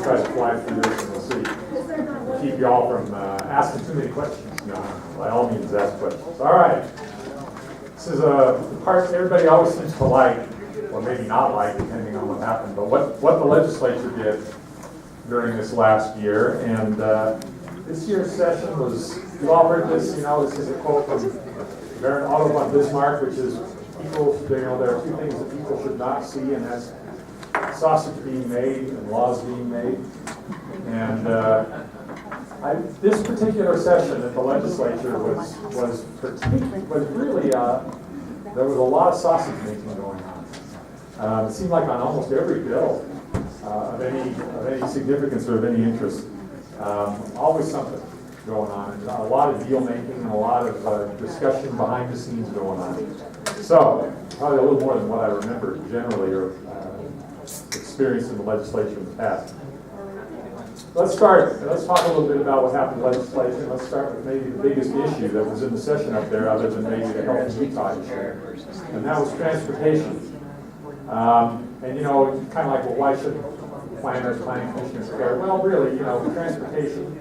try to fly through this and we'll see. Keep y'all from asking too many questions. No, by all means, ask questions. All right. This is the part everybody always seems to like, or maybe not like, depending on what happened, but what the legislature did during this last year. And this year's session was, you all heard this, this is a quote from Baron Otto von Bismarck, which is people, there are two things that people should not see, and that's sausage being made and laws being made. And this particular session at the legislature was really there was a lot of sausage making going on. It seemed like on almost every bill of any significance or of any interest, always something going on, and a lot of deal making and a lot of discussion behind the scenes going on. So probably a little more than what I remember generally or experienced in the legislature in the past. Let's talk a little bit about what happened in legislation. Let's start with maybe the biggest issue that was in the session up there, other than maybe the Health and Utah issue, and that was transportation. And kind of like, well, why shouldn't planners, planning commissioners care? Well, really, transportation,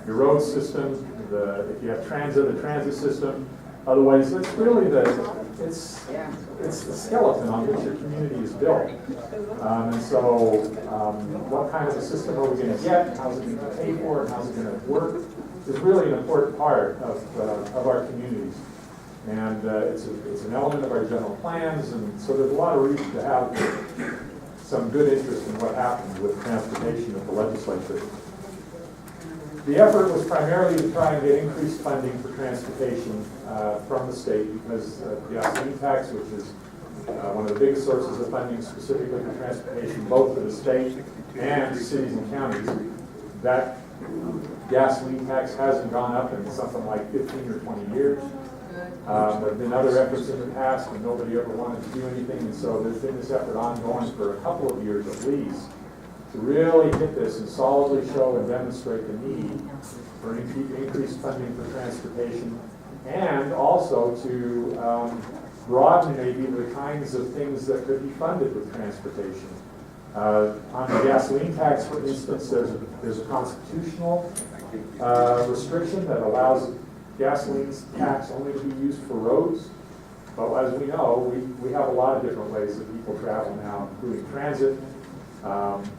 your road system, if you have transit, the transit system, other ways, it's really it's the skeleton on which your community is built. And so what kind of a system are we going to get, how's it going to be paid for, and how's it going to work, is really an important part of our communities. And it's an element of our general plans, and so there's a lot of reason to have some good interest in what happened with transportation at the legislature. The effort was primarily to try and get increased funding for transportation from the state, because the gasoline tax, which is one of the biggest sources of funding specifically for transportation, both for the state and the cities and counties, that gasoline tax hasn't gone up in something like 15 or 20 years. There have been other efforts in the past, and nobody ever wanted to do anything, and so there's been this effort ongoing for a couple of years at least to really hit this and solidly show and demonstrate the need for increased funding for transportation, and also to broaden maybe the kinds of things that could be funded with transportation. On the gasoline tax, for instance, there's a constitutional restriction that allows gasoline tax only to be used for roads. But as we know, we have a lot of different ways that people travel now, including transit,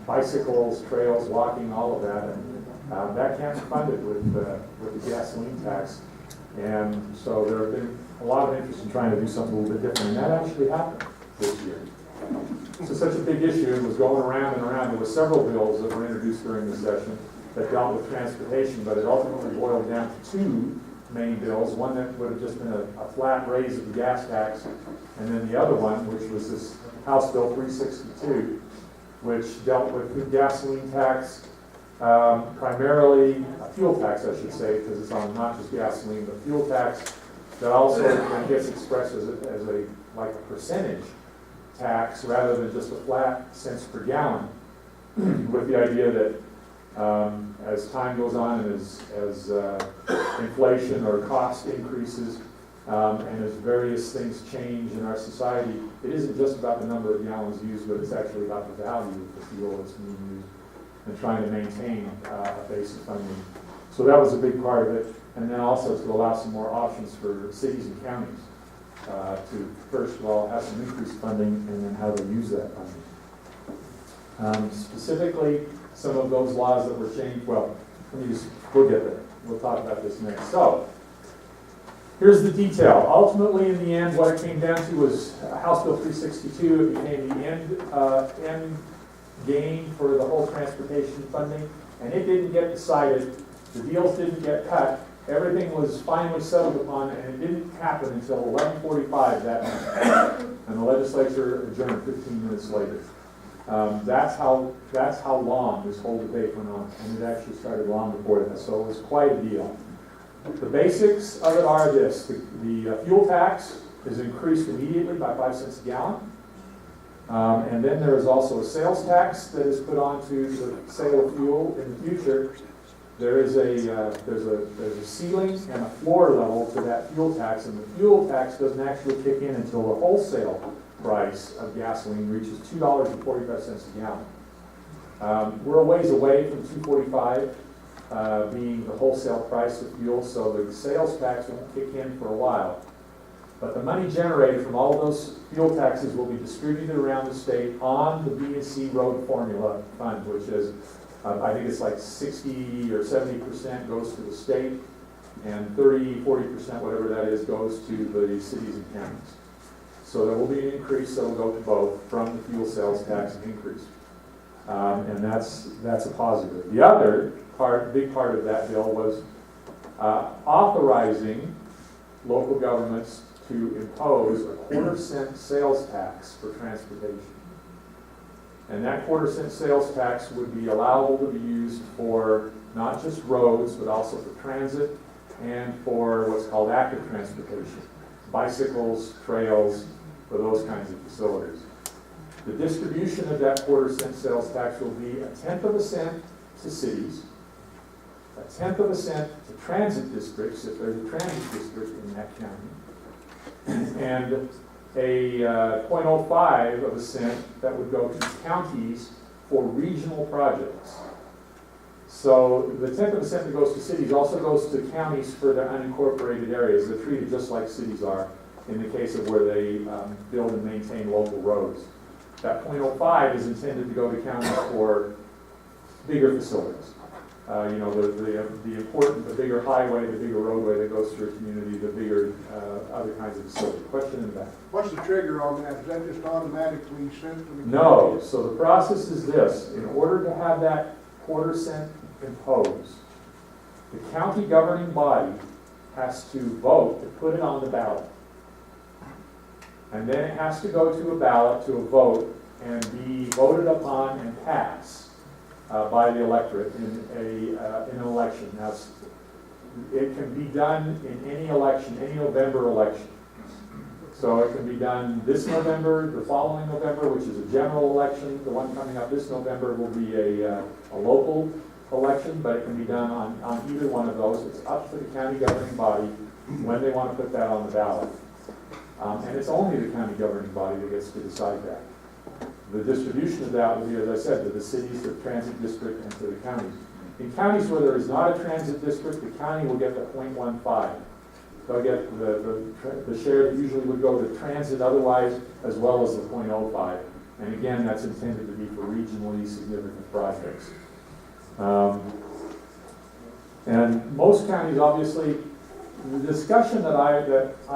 bicycles, trails, walking, all of that, and that can't be funded with the gasoline tax. And so there have been a lot of interest in trying to do something a little bit different, and that actually happened this year. So such a big issue, it was going around and around. There were several bills that were introduced during the session that dealt with transportation, but it ultimately boiled down to two main bills. One that would have just been a flat raise of the gas tax, and then the other one, which was this House Bill 362, which dealt with the gasoline tax, primarily a fuel tax, I should say, because it's on not just gasoline, but fuel tax that also gets expressed as a percentage tax rather than just a flat cents per gallon, with the idea that as time goes on and as inflation or cost increases and as various things change in our society, it isn't just about the number of gallons used, but it's actually about the value of the fuel that's being used and trying to maintain a base of funding. So that was a big part of it. And then also to allow some more options for cities and counties to, first of all, have some increased funding and then how to use that funding. Specifically, some of those laws that were changed, we'll get there. We'll talk about this next. So, here's the detail. Ultimately, in the end, what it came down to was House Bill 362. It became the end game for the whole transportation funding, and it didn't get decided. The deals didn't get cut. Everything was finally settled upon, and it didn't happen until 11:45 that night, and the legislature adjourned 15 minutes later. That's how long this whole debate went on, and it actually started long before that, so it was quite a deal. The basics of it are this. The fuel tax is increased immediately by 5 cents a gallon, and then there is also a sales tax that is put onto the sale of fuel in the future. There's a ceiling and a floor level to that fuel tax, and the fuel tax doesn't actually kick in until the wholesale price of gasoline reaches $2.45 a gallon. We're a ways away from 245 being the wholesale price of fuel, so the sales tax won't kick in for a while. But the money generated from all those fuel taxes will be distributed around the state on the B&C Road Formula Fund, which is, I think it's like 60 or 70% goes to the state, and 30, 40%, whatever that is, goes to the cities and counties. So there will be an increase that will go to both from the fuel sales tax increase. And that's a positive. The other big part of that bill was authorizing local governments to impose a 1/4-cent sales tax for transportation. And that 1/4-cent sales tax would be allowable to be used for not just roads, but also for transit and for what's called active transportation, bicycles, trails, for those kinds of facilities. The distribution of that 1/4-cent sales tax will be 1/10 of a cent to cities, 1/10 of a cent to transit districts, if there's a transit district in that county, and a 0.05 of a cent that would go to counties for regional projects. So the 1/10 of a cent that goes to cities also goes to counties for their unincorporated areas. They're treated just like cities are in the case of where they build and maintain local roads. That 0.05 is intended to go to counties for bigger facilities. You know, the important, the bigger highway, the bigger roadway that goes through a community, the bigger other kinds of facilities. Question in the back. What's the trigger on that? Is that just automatically sent to the No. counties? So the process is this. In order to have that 1/4-cent imposed, the county governing body has to vote to put it on the ballot. And then it has to go to a ballot, to a vote, and be voted upon and pass by the electorate in an election. Now, it can be done in any election, any November election. So it can be done this November, the following November, which is a general election. The one coming up this November will be a local election, but it can be done on either one of those. It's up to the county governing body when they want to put that on the ballot. And it's only the county governing body that gets to decide that. The distribution of that will be, as I said, to the cities, the transit district, and to the counties. In counties where there is not a transit district, the county will get the 0.15. They'll get the share that usually would go to transit otherwise, as well as the 0.05. And again, that's intended to be for regionally significant projects. And most counties, obviously, the discussion that I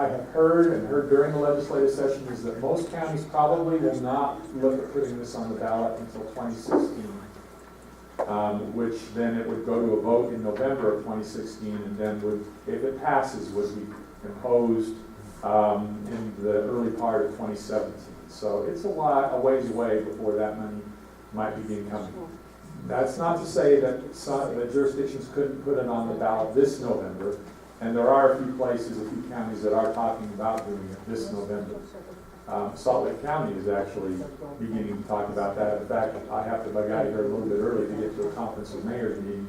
have heard during the legislative session is that most counties probably will not look at putting this on the ballot until 2016, which then it would go to a vote in November of 2016, and then would, if it passes, would be imposed in the early part of 2017. So it's a ways away before that money might begin coming. That's not to say that that jurisdictions couldn't put it on the ballot this November. And there are a few places, a few counties that are talking about doing it this November. Salt Lake County is actually beginning to talk about that. In fact, I have to bug out of here a little bit early to get to a conference of mayors meeting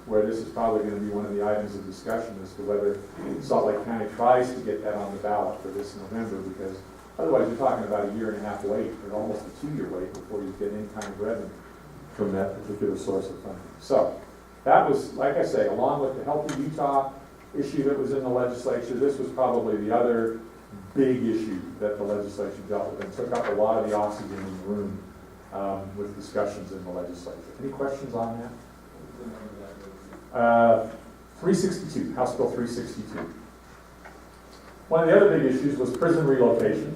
where this is probably going to be one of the items of discussion as to whether Salt Lake County tries to get that on the ballot for this November, because otherwise you're talking about a 1.5 year wait, or almost a 2-year wait before you get any kind of revenue from that particular source of funding. So that was, like I say, along with the Healthy Utah issue that was in the legislature, this was probably the other big issue that the legislature dealt with and took up a lot of the oxygen in the room with discussions in the legislature. Any questions on that? 362, House Bill 362. One of the other big issues was prison relocation.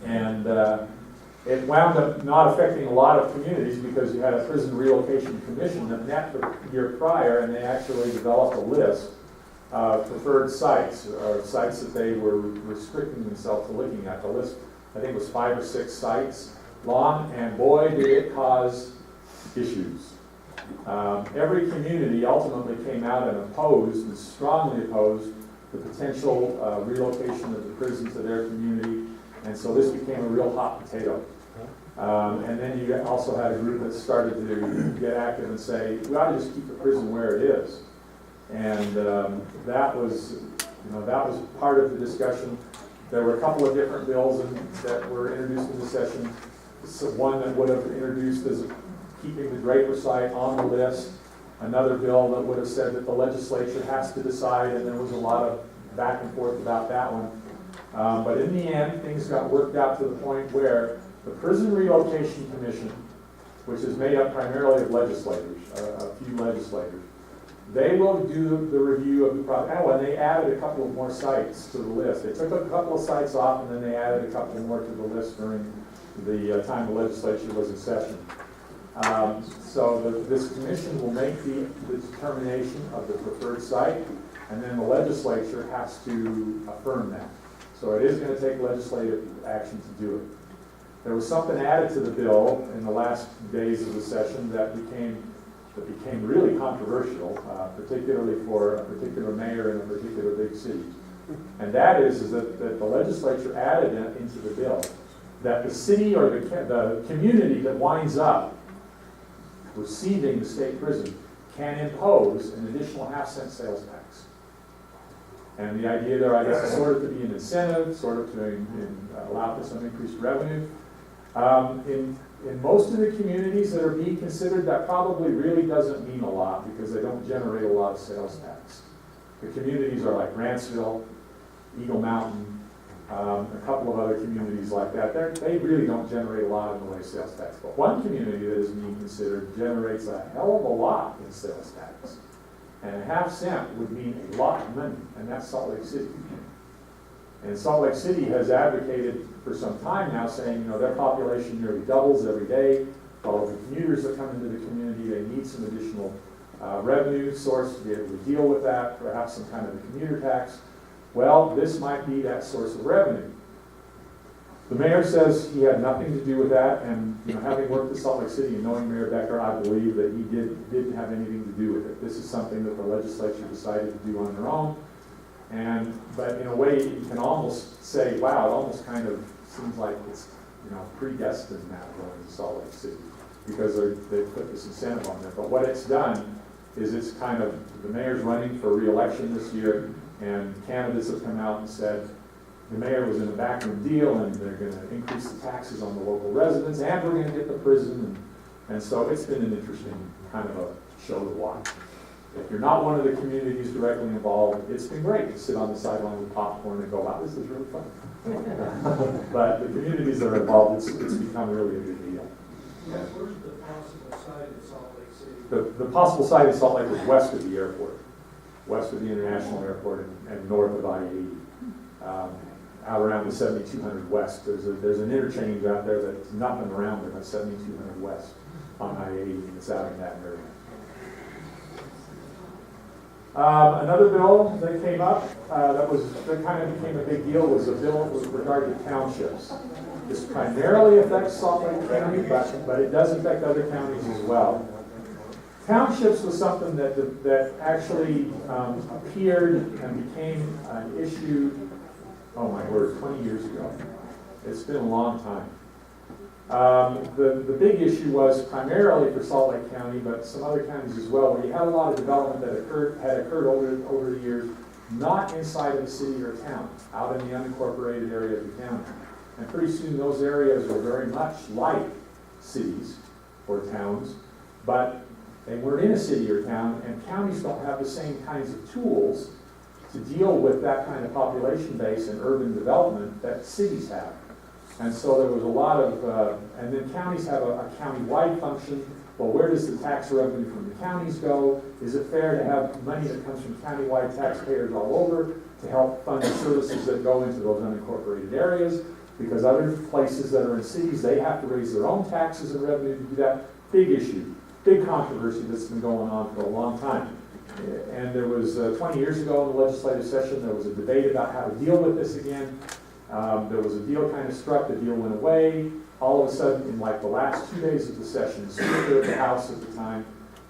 And it wound up not affecting a lot of communities because you had a prison relocation commission that met the year prior, and they actually developed a list of preferred sites, or sites that they were restricting themselves to looking at. The list, I think, was 5 or 6 sites long, and boy, did it cause issues. Every community ultimately came out and opposed, and strongly opposed, the potential relocation of the prison to their community, and so this became a real hot potato. And then you also had a group that started to get active and say, we ought to just keep the prison where it is. And that was part of the discussion. There were a couple of different bills that were introduced in the session. So one that would have introduced as keeping the Draper site on the list. Another bill that would have said that the legislature has to decide, and there was a lot of back and forth about that one. But in the end, things got worked out to the point where the Prison Relocation Commission, which is made up primarily of legislators, a few legislators, they will do the review of the project. Oh, and they added a couple of more sites to the list. They took a couple of sites off, and then they added a couple more to the list during the time the legislature was in session. So this commission will make the determination of the preferred site, and then the legislature has to affirm that. So it is going to take legislative action to do it. There was something added to the bill in the last days of the session that became really controversial, particularly for a particular mayor in a particular big city. And that is that the legislature added into the bill that the city or the community that winds up receiving the state prison can impose an additional 1/2-cent sales tax. And the idea there, I guess, is sort of to be an incentive, sort of to allow for some increased revenue. In most of the communities that are being considered, that probably really doesn't mean a lot because they don't generate a lot of sales tax. The communities are like Rantsville, Eagle Mountain, a couple of other communities like that. They really don't generate a lot in the way of sales tax. But one community that is being considered generates a hell of a lot in sales tax. And 1/2 cent would mean a lot of money, and that's Salt Lake City. And Salt Lake City has advocated for some time now, saying, you know, their population nearly doubles every day. All of the commuters that come into the community, they need some additional revenue source to be able to deal with that, perhaps some kind of a commuter tax. Well, this might be that source of revenue. The mayor says he had nothing to do with that, and you know, having worked in Salt Lake City and knowing Mayor Becker, I believe that he didn't have anything to do with it. This is something that the legislature decided to do on their own. But in a way, you can almost say, wow, it almost kind of seems like it's, you know, predestined now going to Salt Lake City because they put this incentive on there. But what it's done is it's kind of, the mayor's running for re-election this year, and candidates have come out and said the mayor was in a backroom deal and they're going to increase the taxes on the local residents and we're going to get the prison. And so it's been an interesting kind of a show to watch. If you're not one of the communities directly involved, it's been great to sit on the sideline with popcorn and go, wow, this is really fun. But the communities that are involved, it's become really a big deal. Yeah, where's the possible site in Salt Lake City? The possible site in Salt Lake is west of the airport, west of the international airport and north of I-80. Out around the 7200 west, there's an interchange out there that's nothing around there, but 7200 west on I-80. It's out in that area. Another bill that came up that kind of became a big deal was a bill with regard to townships. This primarily affects Salt Lake County, but it does affect other counties as well. Townships was something that actually appeared and became an issue, oh my word, 20 years ago. It's been a long time. The big issue was primarily for Salt Lake County, but some other counties as well, where you had a lot of development that had occurred over the years, not inside of a city or town, out in the unincorporated area of the county. And pretty soon those areas were very much like cities or towns, but they weren't in a city or town, and counties don't have the same kinds of tools to deal with that kind of population base and urban development that cities have. And so there was a lot of, and then counties have a county-wide function. Well, where does the tax revenue from the counties go? Is it fair to have money that comes from county-wide taxpayers all over to help fund the services that go into those unincorporated areas? Because other places that are in cities, they have to raise their own taxes and revenue to do that. Big issue, big controversy that's been going on for a long time. And there was, 20 years ago in the legislative session, there was a debate about how to deal with this again. There was a deal kind of struck, the deal went away. All of a sudden, in like the last 2 days of the session, the Speaker of the House at the time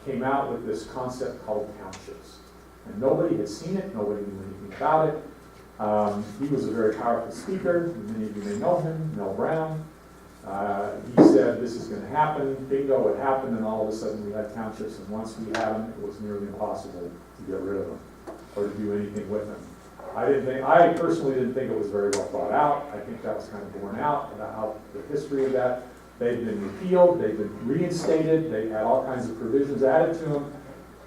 came out with this concept called townships. And nobody had seen it, nobody knew anything about it. He was a very powerful speaker. Many of you may know him, Mel Brown. He said this is going to happen, bingo, it happened, and all of a sudden we had townships, and once we had them, it was nearly impossible to get rid of them or to do anything with them. I personally didn't think it was very well thought out. I think that was kind of borne out about how the history of that. They've been repealed, they've been reinstated, they've had all kinds of provisions added to them.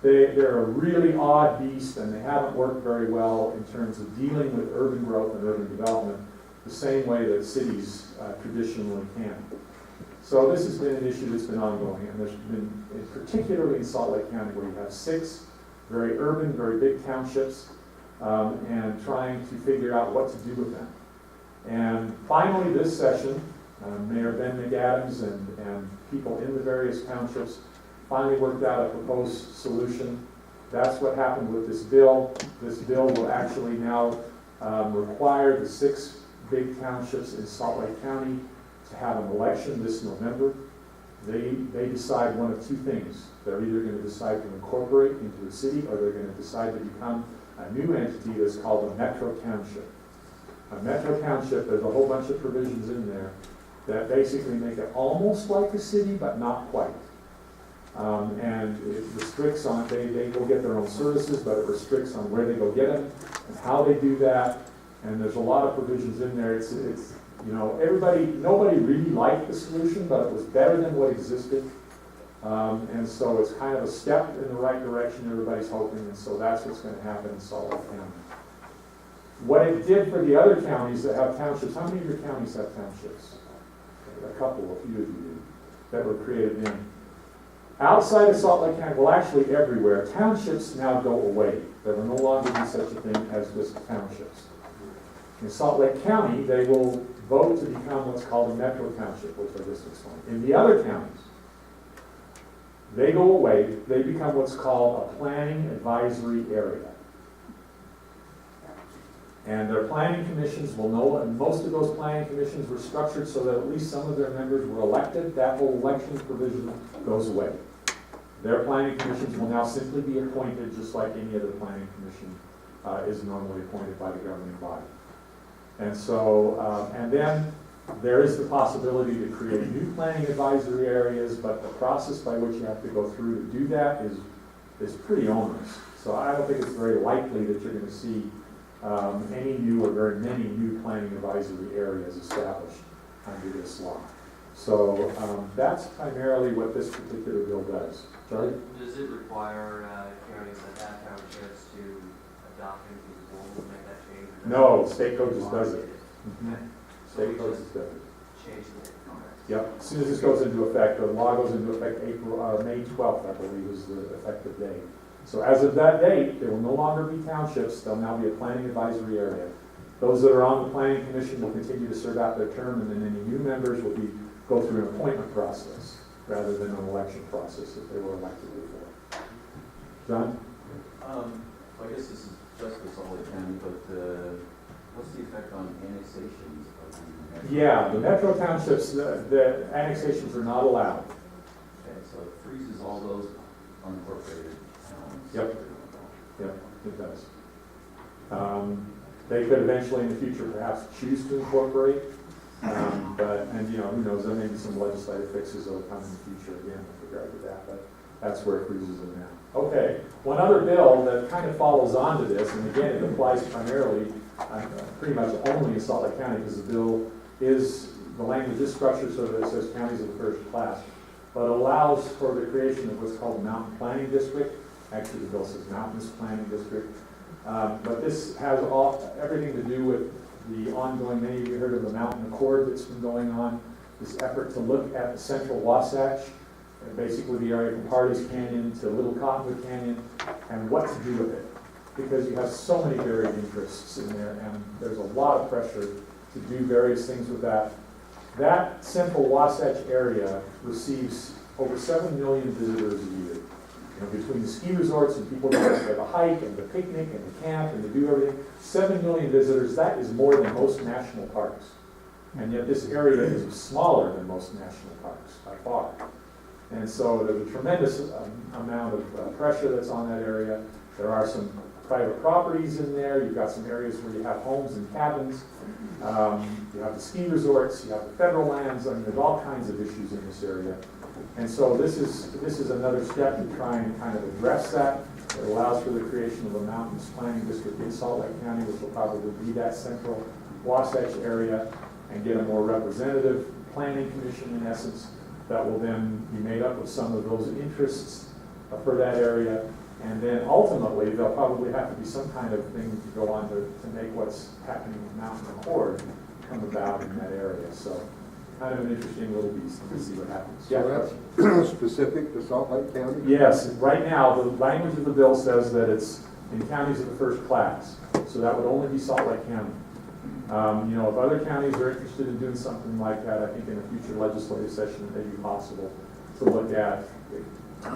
They're a really odd beast, and they haven't worked very well in terms of dealing with urban growth and urban development the same way that cities traditionally can. So this has been an issue that's been ongoing, and there's been, particularly in Salt Lake County, where you have 6 very urban, very big townships, and trying to figure out what to do with them. And finally, this session, Mayor Ben McAdams and people in the various townships finally worked out a proposed solution. That's what happened with this bill. This bill will actually now require the 6 big townships in Salt Lake County to have an election this November. They decide one of 2 things. They're either going to decide to incorporate into a city, or they're going to decide to become a new entity that's called a Metro Township. A Metro Township, there's a whole bunch of provisions in there that basically make it almost like a city, but not quite. And it restricts on, they go get their own services, but it restricts on where they go get them and how they do that. And there's a lot of provisions in there. It's you know, nobody really liked the solution, but it was better than what existed. And so it's kind of a step in the right direction, everybody's hoping, and so that's what's going to happen in Salt Lake County. What it did for the other counties that have townships, how many of your counties have townships? A couple, a few of you do, that were created in. Outside of Salt Lake County, well actually everywhere, townships now go away. There will no longer be such a thing as just townships. In Salt Lake County, they will vote to become what's called a Metro Township, which I just explained. In the other counties, they go away, they become what's called a planning advisory area. And their planning commissions will know, and most of those planning commissions were structured so that at least some of their members were elected. That whole election provision goes away. Their planning commissions will now simply be appointed just like any other planning commission is normally appointed by the governing body. And so, and then there is the possibility to create new planning advisory areas, but the process by which you have to go through to do that is pretty onerous. So I don't think it's very likely that you're going to see any new or very many new planning advisory areas established under this law. So that's primarily what this particular bill does. Charlie? Does it require counties that have townships to adopt anything formal to make that change? No, state code just does it. Okay. State code just does it. Change the Yep. As soon as this goes into effect, the law goes into effect May 12th, I believe, is the effective date. So as of that date, there will no longer be townships. There'll now be a planning advisory area. Those that are on the planning commission will continue to serve out their term, and then any new members will go through an appointment process rather than an election process if they were elected before. John? I guess this is just for Salt Lake County, but what's the effect on annexations of the metro? Yeah, the metro townships, the annexations are not allowed. Okay, so it freezes all those unincorporated towns. Yep. Yep, it does. They could eventually in the future perhaps choose to incorporate, and you know, who knows, there may be some legislative fixes that will come in the future again with regard to that, but that's where it freezes them now. Okay, one other bill that kind of follows on to this, and again, it applies primarily, pretty much only in Salt Lake County, because the bill is, the language is structured so that it says counties of the first class, but allows for the creation of what's called a mountain planning district. Actually, the bill says mountainous planning district. But this has everything to do with the ongoing, many of you heard of the Mountain Accord that's been going on, this effort to look at the central Wasatch, basically the area from Hardy's Canyon to Little Cottonwood Canyon, and what to do with it. Because you have so many varied interests in there, and there's a lot of pressure to do various things with that. That central Wasatch area receives over 7 million visitors a year. You know, between the ski resorts and people that have the hike and the picnic and the camp and to do everything, 7 million visitors, that is more than most national parks. And yet this area is smaller than most national parks by far. And so there's a tremendous amount of pressure that's on that area. There are some private properties in there. You've got some areas where you have homes and cabins. You have the ski resorts. You have the federal lands. I mean, there's all kinds of issues in this area. And so this is another step to try and kind of address that. It allows for the creation of a mountains planning district in Salt Lake County, which will probably be that central Wasatch area, and get a more representative planning commission in essence that will then be made up of some of those interests for that area. And then ultimately, there'll probably have to be some kind of thing to go on to make what's happening in Mountain Accord come about in that area. So kind of an interesting little beast to see what happens. So that's specific to Salt Lake County? Yes, right now, the language of the bill says that it's in counties of the first class. So that would only be Salt Lake County. You know, if other counties are interested in doing something like that, I think in a future legislative session it may be possible to look at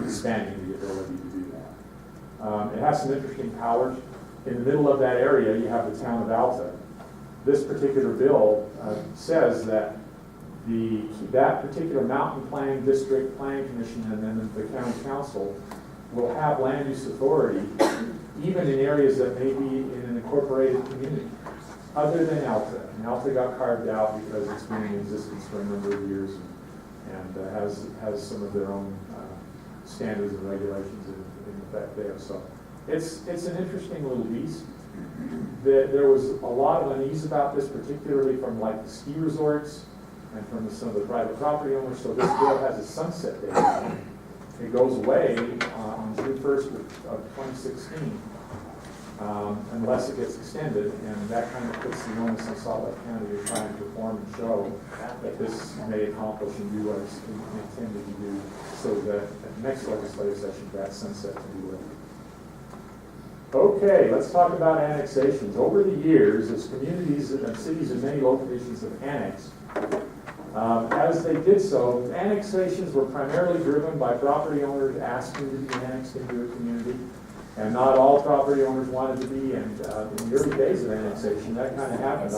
expanding the ability to do that. It has some interesting powers. In the middle of that area, you have the town of Alta. This particular bill says that that particular mountain planning district, planning commission, and then the county council will have land use authority even in areas that may be in an incorporated community, other than Alta. And Alta got carved out because it's been in existence for a number of years and has some of their own standards and regulations in effect there. So it's an interesting little beast. There was a lot of unease about this, particularly from like the ski resorts and from some of the private property owners. So this bill has a sunset date. It goes away on June 1st of 2016, unless it gets extended, and that kind of puts the onus on Salt Lake County to try and perform and show that this may accomplish and do what it's intended to do, so that at the next legislative session, that sunset can be lifted. Okay, let's talk about annexations. Over the years, as communities and cities and many locations have annexed, as they did so, annexations were primarily driven by property owners asking to be annexed into a community, and not all property owners wanted to be. And in the early days of annexation, that kind of happened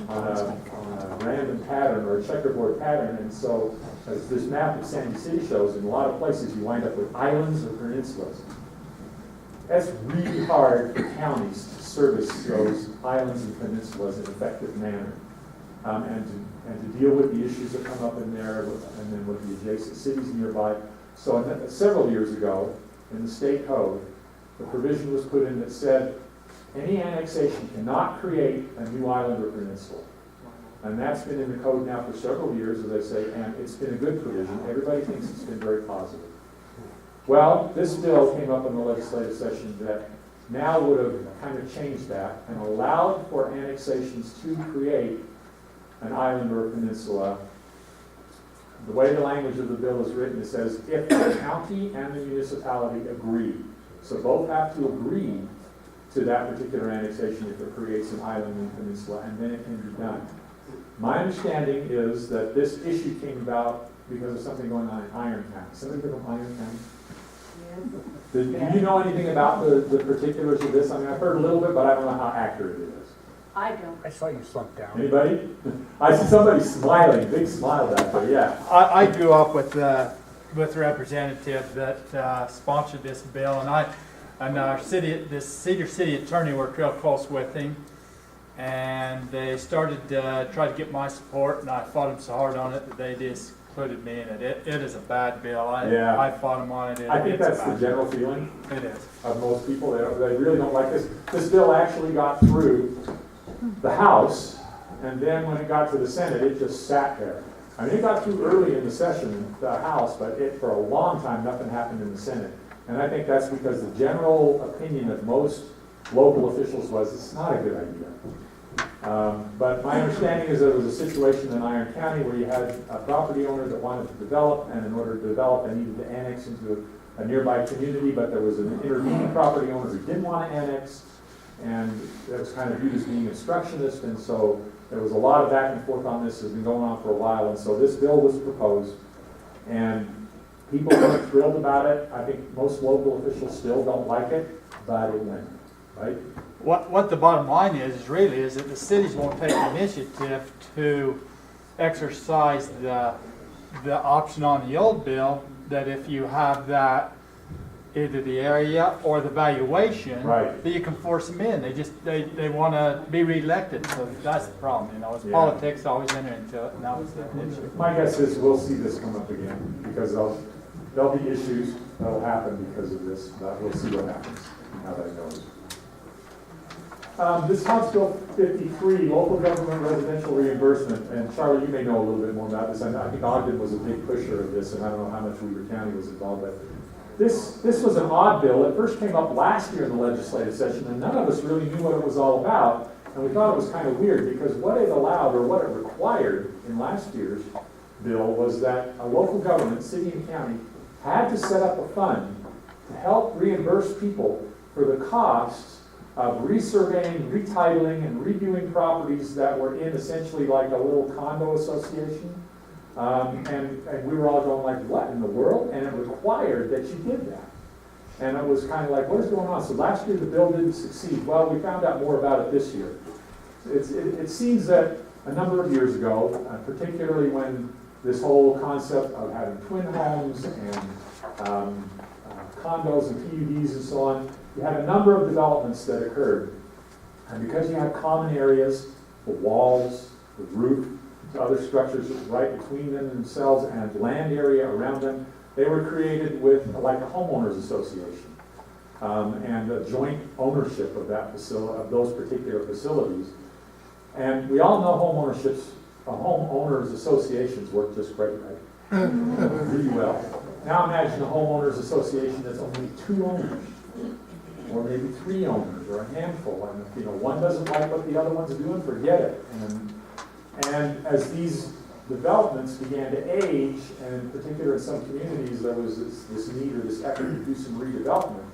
on a random pattern or a checkerboard pattern. And so, as this map of Sandy City shows, in a lot of places you wind up with islands or peninsulas. That's really hard for counties to service those islands and peninsulas in an effective manner. And to deal with the issues that come up in there, and then with the adjacent cities nearby. So several years ago, in the state code, the provision was put in that said, any annexation cannot create a new island or peninsula. And that's been in the code now for several years, as I say, and it's been a good provision. Everybody thinks it's been very positive. Well, this bill came up in the legislative session that now would have kind of changed that and allowed for annexations to create an island or a peninsula. The way the language of the bill is written, it says, if the county and the municipality agree. So both have to agree to that particular annexation if it creates an island and peninsula, and then it can be done. My understanding is that this issue came about because of something going on in Iron County. Somebody from Iron County? Do you know anything about the particulars of this? I mean, I've heard a little bit, but I don't know how accurate it is. I don't. I saw you slump down. Anybody? I see somebody smiling, big smile back there, yeah. I grew up with a representative that sponsored this bill, and our the Cedar City attorney worked real close with him, and they started to try to get my support, and I fought them so hard on it that they just included me in it. It is a bad bill. I fought them on it. I think that's the general feeling It is. of most people. They really don't like this. This bill actually got through the House, and then when it got to the Senate, it just sat there. I mean, it got through early in the session, the House, but for a long time, nothing happened in the Senate. And I think that's because the general opinion of most local officials was it's not a good idea. But my understanding is there was a situation in Iron County where you had a property owner that wanted to develop, and in order to develop, they needed to annex into a nearby community, but there was an intervening property owner who didn't want to annex, and it was kind of viewed as being obstructionist, and so there was a lot of back and forth on this. Has been going on for a while, and so this bill was proposed, and people weren't thrilled about it. I think most local officials still don't like it, but it went, right? What the bottom line is that the cities won't take the initiative to exercise the option on the old bill that if you have that either the area or the valuation, Right. that you can force them in. They want to be reelected, so that's the problem. You know, it's Yeah. politics always enter into it, and that was the issue. My guess is we'll see this come up again, because there'll be issues that'll happen because of this, but we'll see what happens, how that goes. This House Bill 53, local government residential reimbursement, and Charlie, you may know a little bit more about this. I think Ogden was a big pusher of this, and I don't know how much Weaver County was involved, but this was an odd bill. It first came up last year in the legislative session, and none of us really knew what it was all about, and we thought it was kind of weird, because what it allowed, or what it required in last year's bill, was that a local government, city and county, had to set up a fund to help reimburse people for the costs of resurveying, retitling, and redoing properties that were in essentially like a little condo association. And we were all going like, what in the world? And it required that you did that. And it was kind of like, what is going on? So last year the bill didn't succeed. Well, we found out more about it this year. It seems that a number of years ago, particularly when this whole concept of having twin homes and condos and PUDs and so on, you had a number of developments that occurred. And because you had common areas, the walls, the roof, the other structures right between them themselves, and land area around them, they were created with like a homeowners association and a joint ownership of that facility, of those particular facilities. And we all know homeowners associations work just great, right? Really well. Now imagine a homeowners association that's only 2 owners, or maybe 3 owners, or a handful. And if one doesn't like what the other one's doing, forget it. And as these developments began to age, and in particular in some communities, there was this need or this effort to do some redevelopment,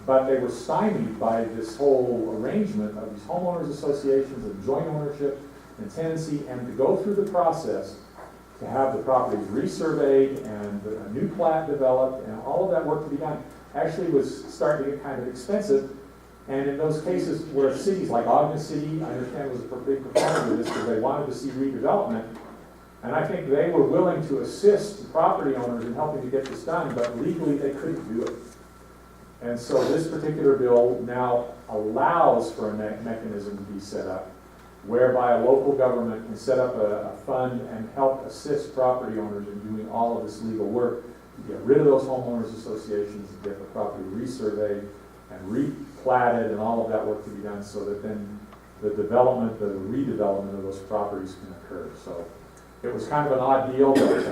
but they were stymied by this whole arrangement of these homeowners associations and joint ownership and tenancy, and to go through the process to have the properties resurveyed and a new plat developed and all of that work to be done actually was starting to get kind of expensive. And in those cases where cities like Ogden City, I understand, was a big proponent of this because they wanted to see redevelopment, and I think they were willing to assist the property owners in helping to get this done, but legally they couldn't do it. And so this particular bill now allows for a mechanism to be set up whereby a local government can set up a fund and help assist property owners in doing all of this legal work to get rid of those homeowners associations, and get the property resurveyed and replatted and all of that work to be done, so that then the development, the redevelopment of those properties can occur. So it was kind of an odd deal, but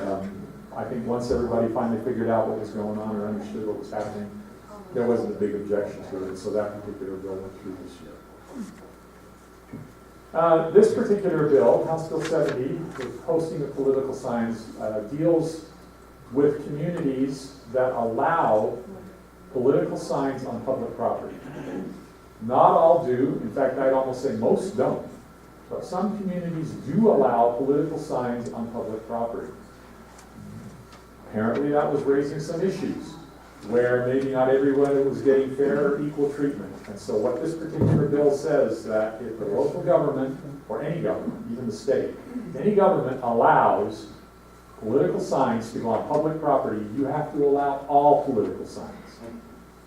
I think once everybody finally figured out what was going on or understood what was happening, there wasn't a big objection to it, so that particular bill went through this year. This particular bill, House Bill 70, with posting of political signs, deals with communities that allow political signs on public property. Not all do. In fact, I'd almost say most don't. But some communities do allow political signs on public property. Apparently that was raising some issues where maybe not everyone was getting fair or equal treatment. And so what this particular bill says, that if the local government, or any government, even the state, any government allows political signs to go on public property, you have to allow all political signs.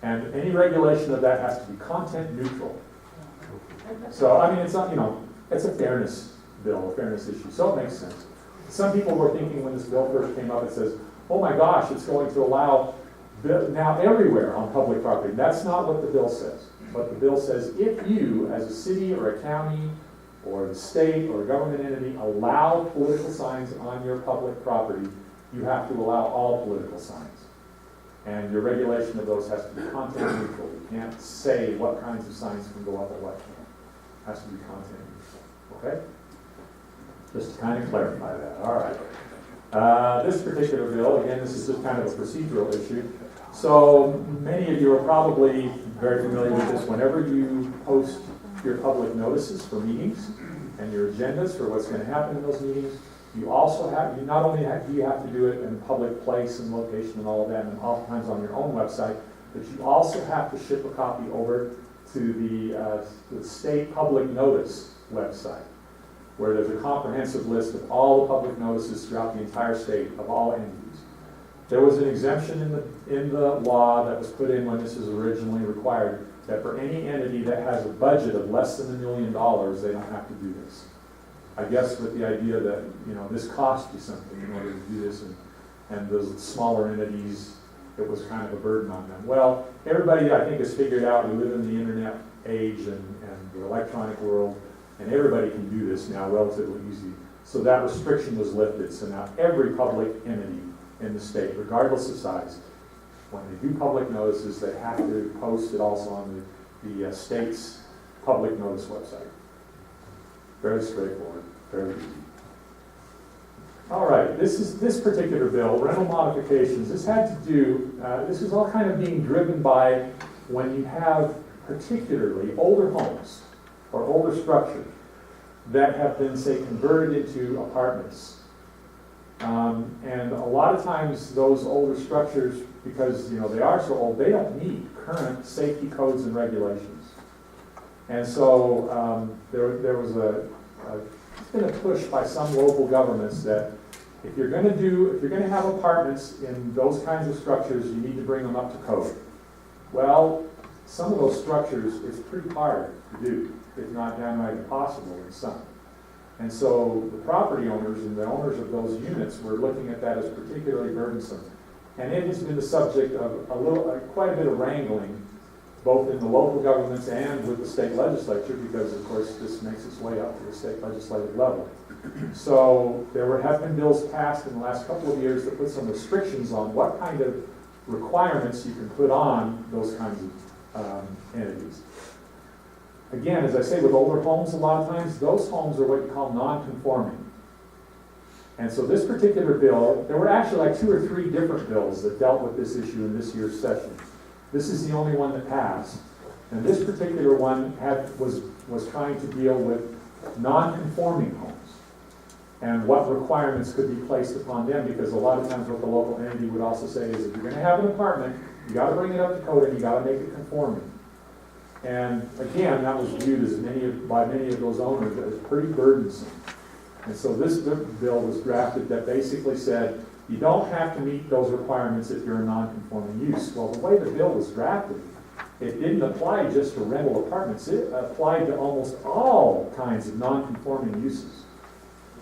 And any regulation of that has to be content neutral. So, I mean, it's not, it's a fairness bill, a fairness issue, so it makes sense. Some people were thinking when this bill first came up, it says, oh my gosh, it's going to allow now everywhere on public property. That's not what the bill says. But the bill says if you, as a city or a county or the state or a government entity, allow political signs on your public property, you have to allow all political signs. And your regulation of those has to be content neutral. You can't say what kinds of signs can go up or what can't. It has to be content neutral. Okay? Just to kind of clarify that. All right. This particular bill, again, this is just kind of a procedural issue. So many of you are probably very familiar with this. Whenever you post your public notices for meetings and your agendas for what's going to happen in those meetings, you also have, you not only do you have to do it in a public place and location and all of that, and oftentimes on your own website, but you also have to ship a copy over to the state public notice website, where there's a comprehensive list of all the public notices throughout the entire state of all entities. There was an exemption in the law that was put in when this was originally required, that for any entity that has a budget of less than $1 million, they don't have to do this. I guess with the idea that, this costs you something in order to do this, and those smaller entities, it was kind of a burden on them. Well, everybody, I think, has figured out we live in the internet age and the electronic world, and everybody can do this now relatively easy. So that restriction was lifted. So now every public entity in the state, regardless of size, when they do public notices, they have to post it also on the state's public notice website. Very straightforward, very easy. All right, this particular bill, rental modifications, this had to do, this is all kind of being driven by when you have particularly older homes or older structures that have been, say, converted into apartments. And a lot of times those older structures, because they are so old, they don't meet current safety codes and regulations. And so there was it's been a push by some local governments that if you're going to have apartments in those kinds of structures, you need to bring them up to code. Well, some of those structures, it's pretty hard to do, if not downright impossible in some. And so the property owners and the owners of those units were looking at that as particularly burdensome. And it has been the subject of quite a bit of wrangling, both in the local governments and with the state legislature, because of course this makes its way up to the state legislative level. So there have been bills passed in the last couple of years that put some restrictions on what kind of requirements you can put on those kinds of entities. Again, as I say, with older homes, a lot of times, those homes are what you call non-conforming. And so this particular bill, there were actually like 2 or 3 different bills that dealt with this issue in this year's session. This is the only one that passed. And this particular one was trying to deal with non-conforming homes and what requirements could be placed upon them, because a lot of times what the local entity would also say is if you're going to have an apartment, you got to bring it up to code and you got to make it conforming. And again, that was viewed as by many of those owners as pretty burdensome. And so this bill was drafted that basically said you don't have to meet those requirements if you're a non-conforming use. Well, the way the bill was drafted, it didn't apply just to rental apartments. It applied to almost all kinds of non-conforming uses.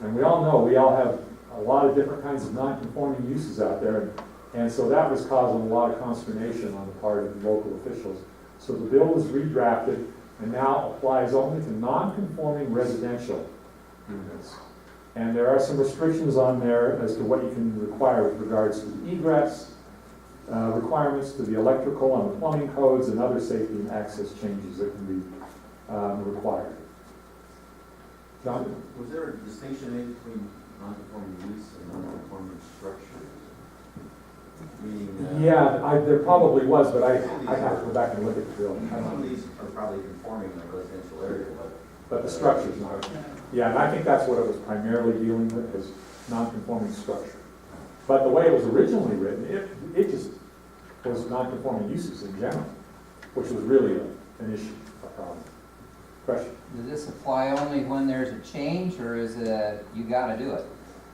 And we all know we all have a lot of different kinds of non-conforming uses out there. And so that was causing a lot of consternation on the part of local officials. So the bill was redrafted and now applies only to non-conforming residential units. And there are some restrictions on there as to what you can require with regards to the egress, requirements to the electrical and the plumbing codes, and other safety and access changes that can be required. John? Was there a distinction made between non-conforming use and non-conforming structure? Meaning, yeah, there probably was, but I have to go back and look at the bill. some of these are probably conforming in a residential area, But the structure's not. Yeah, and I think that's what it was primarily dealing with, is non-conforming structure. But the way it was originally written, it just was non-conforming uses in general, which was really an issue, a problem. Question? Does this apply only when there's a change, or is it you gotta do it?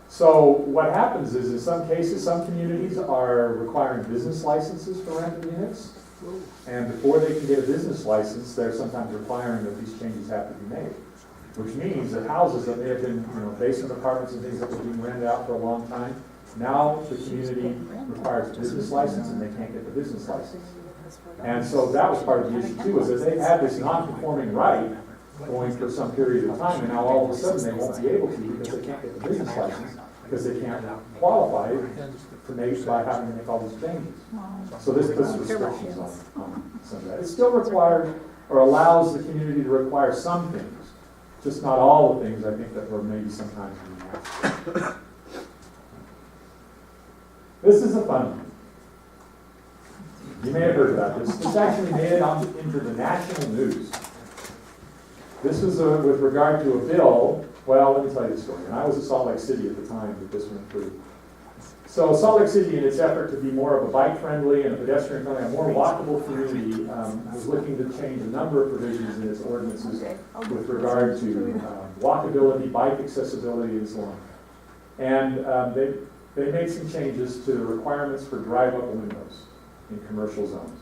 So what happens is, in some cases, some communities are requiring business licenses for rental units. And before they can get a business license, they're sometimes requiring that these changes have to be made. Which means that houses that may have been, basement apartments and things that were being rented out for a long time, now the community requires a business license and they can't get the business license. And so that was part of the issue too, is that they had this non-conforming right going for some period of time, and now all of a sudden they won't be able to because they can't get the business license, because they can't qualify by having to make all these changes. So this puts restrictions on some of that. It still requires or allows the community to require some things, just not all the things I think that were maybe sometimes being asked. This is a fun one. You may have heard about this. This actually made it into the national news. This was with regard to a bill. Well, let me tell you the story. And I was in Salt Lake City at the time that this went through. So Salt Lake City, in its effort to be more of a bike-friendly and a pedestrian-friendly, a more walkable community, was looking to change a number of provisions in its ordinances with regard to walkability, bike accessibility, and so on. And they made some changes to the requirements for drive-up windows in commercial zones.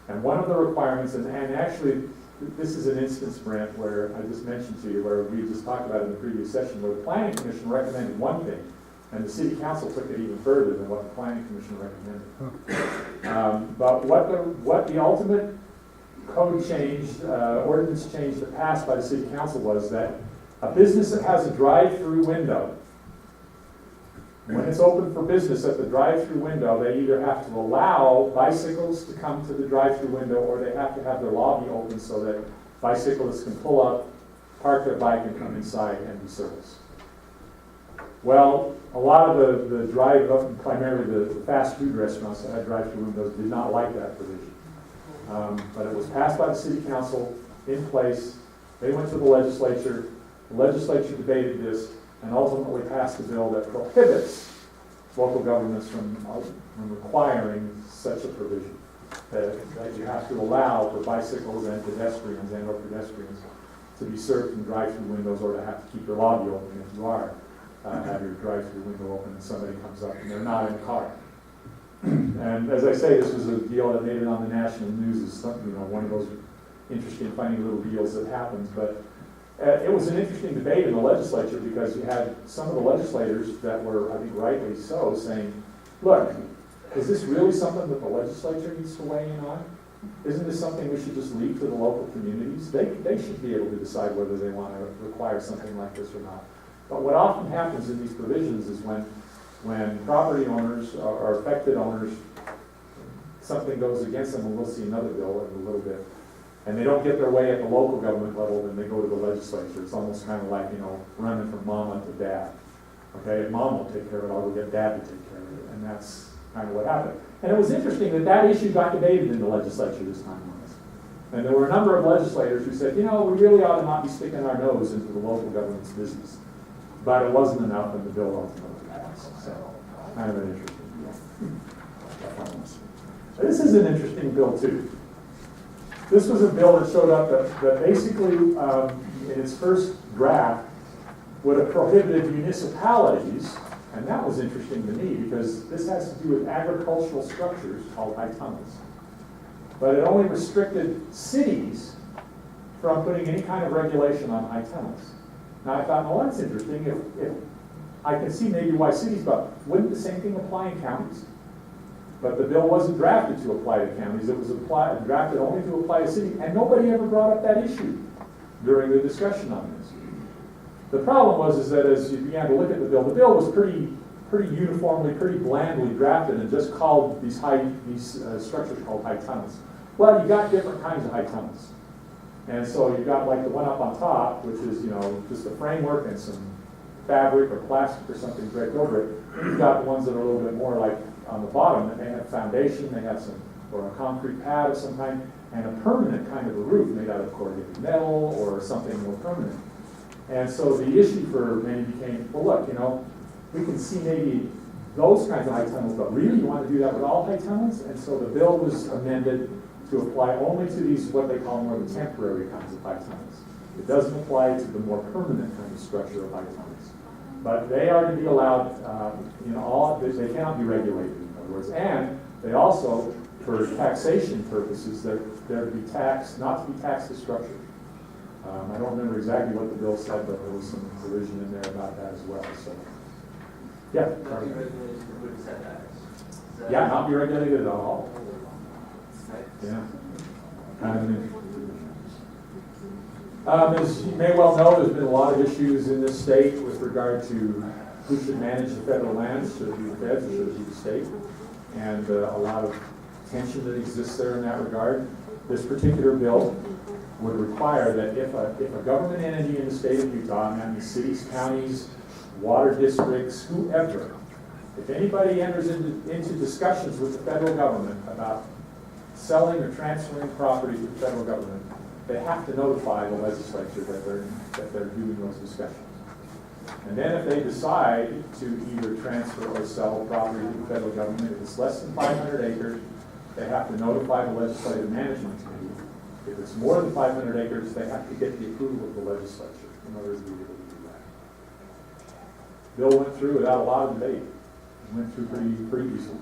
And one of the requirements, and actually, this is an instance, Brent, where I just mentioned to you, where we just talked about in the previous session, where the Planning Commission recommended one thing, And the city council took it even further than what the planning commission recommended. But what the ultimate code change, ordinance change that passed by the city council was that a business that has a drive-through window, when it's open for business at the drive-through window, they either have to allow bicycles to come to the drive-through window, or they have to have their lobby open so that bicyclists can pull up, park their bike, and come inside and be serviced. Well, a lot of the drive-up, primarily the fast food restaurants that had drive-through windows, did not like that provision. But it was passed by the city council, in place. They went to the legislature debated this, and ultimately passed a bill that prohibits local governments from requiring such a provision. That you have to allow for bicycles and pedestrians or pedestrians to be served from drive-through windows, or to have to keep your lobby open if you are. Have your drive-through window open and somebody comes up and they're not in a car. And as I say, this was a deal that made it on the national news as something, one of those interesting, funny little deals that happens. But it was an interesting debate in the legislature, because you had some of the legislators that were, I think rightly so, saying, look, is this really something that the legislature needs to weigh in on? Isn't this something we should just leave to the local communities? They should be able to decide whether they want to require something like this or not. But what often happens in these provisions is when property owners or affected owners, something goes against them, and we'll see another bill in a little bit, and they don't get their way at the local government level, then they go to the legislature. It's almost kind of like, running from mama to dad. Okay, if mom won't take care of it, I'll go get dad to take care of it. And that's kind of what happened. And it was interesting that issue got debated in the legislature this time on this. And there were a number of legislators who said, we really ought to not be sticking our nose into the local government's business. But it wasn't enough, and the bill ultimately passed. So, kind of an interesting deal. This is an interesting bill, too. This was a bill that showed up that basically, in its first draft, would have prohibited municipalities, and that was interesting to me, because this has to do with agricultural structures called high tunnels. But it only restricted cities from putting any kind of regulation on high tunnels. Now I thought, well, that's interesting. If I can see maybe why cities, but wouldn't the same thing apply in counties? But the bill wasn't drafted to apply to counties. It was drafted only to apply to cities, and nobody ever brought up that issue during the discussion on this. The problem was that as you began to look at the bill was pretty uniformly, pretty blandly drafted, and just called these structures called high tunnels. Well, you got different kinds of high tunnels. And so you've got like the one up on top, which is, just a framework and some fabric or plastic or something draped over it. You've got the ones that are a little bit more like on the bottom, that may have foundation, they have or a concrete pad of some kind, and a permanent kind of a roof made out of corrugated metal or something more permanent. And so the issue for many became, well, look, we can see maybe those kinds of high tunnels, but really you want to do that with all high tunnels? And so the bill was amended to apply only to these, what they call more the temporary kinds of high tunnels. It doesn't apply to the more permanent kind of structure of high tunnels. But they are to be allowed, they cannot be regulated, in other words. And they also, for taxation purposes, they're to be taxed, not to be taxed as structure. I don't remember exactly what the bill said, but there was some provision in there about that as well. So, yeah. Not be regulated for good setbacks. Yeah, not be regulated at all. Right. Yeah. Kind of an interesting provision. As you may well know, there's been a lot of issues in this state with regard to who should manage the federal lands. Should it be the feds or should it be the state? And a lot of tension that exists there in that regard. This particular bill would require that if a government entity in the state of Utah, and that means cities, counties, water districts, whoever, if anybody enters into discussions with the federal government about selling or transferring property to the federal government, they have to notify the legislature that they're doing those discussions. And then if they decide to either transfer or sell property to the federal government, if it's less than 500 acres, they have to notify the legislative management committee. If it's more than 500 acres, they have to get the approval of the legislature in order to be able to do that. Bill went through without a lot of debate. It went through pretty easily.